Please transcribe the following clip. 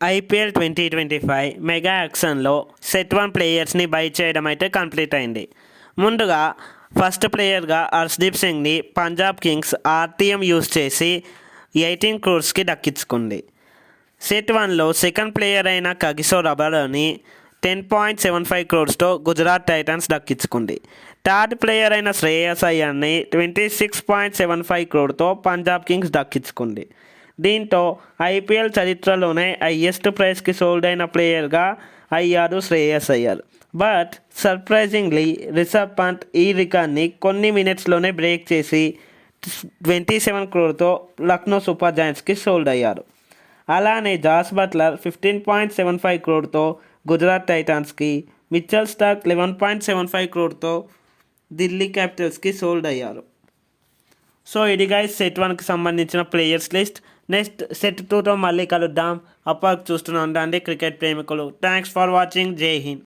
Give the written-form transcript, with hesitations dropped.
IPL 2025 mega యాక్షన్లో set 1 ప్లేయర్స్ని buy చేయడం అయితే కంప్లీట్ అయింది. ముందుగా ఫస్ట్ ప్లేయర్గా హర్షదీప్ సింగ్ని పంజాబ్ కింగ్స్ ఆర్టీఎం యూజ్ చేసి 18 క్రోర్స్కి దక్కించుకుంది. సెట్ 1లో సెకండ్ ప్లేయర్ అయిన కగిసో రబాడాని 10.75 క్రోర్స్తో గుజరాత్ టైటన్స్ దక్కించుకుంది. థర్డ్ ప్లేయర్ అయిన శ్రేయస్ అయ్యర్ని 26.75 క్రోర్తో పంజాబ్ కింగ్స్ దక్కించుకుంది. దీంతో ఐపీఎల్ చరిత్రలోనే హైయెస్ట్ ప్రైస్కి సోల్డ్ అయిన ప్లేయర్గా అయ్యారు శ్రేయస్ అయ్యర్. బట్ సర్ప్రైజింగ్లీ రిషబ్ పంత్ ఈ రికార్డ్ని కొన్ని మినిట్స్లోనే బ్రేక్ చేసి 27 క్రోర్తో లక్నో సూపర్ జైంట్స్కి సోల్డ్ అయ్యారు. అలానే జాస్ బట్లర్ 15.75 క్రోర్తో గుజరాత్ టైటన్స్కి, మిచెల్ స్టార్క్ 11.75 క్రోర్తో ఢిల్లీ క్యాపిటల్స్కి సోల్డ్ అయ్యారు. సో ఇది గైస్ సెట్ 1కి సంబంధించిన ప్లేయర్స్ లిస్ట్. నెక్స్ట్ సెట్ 2తో మళ్ళీ కలుద్దాం. అప్పటికి చూస్తూనే ఉండండి క్రికెట్ ప్రేమికులు. Thanks for watching. జై హింద్.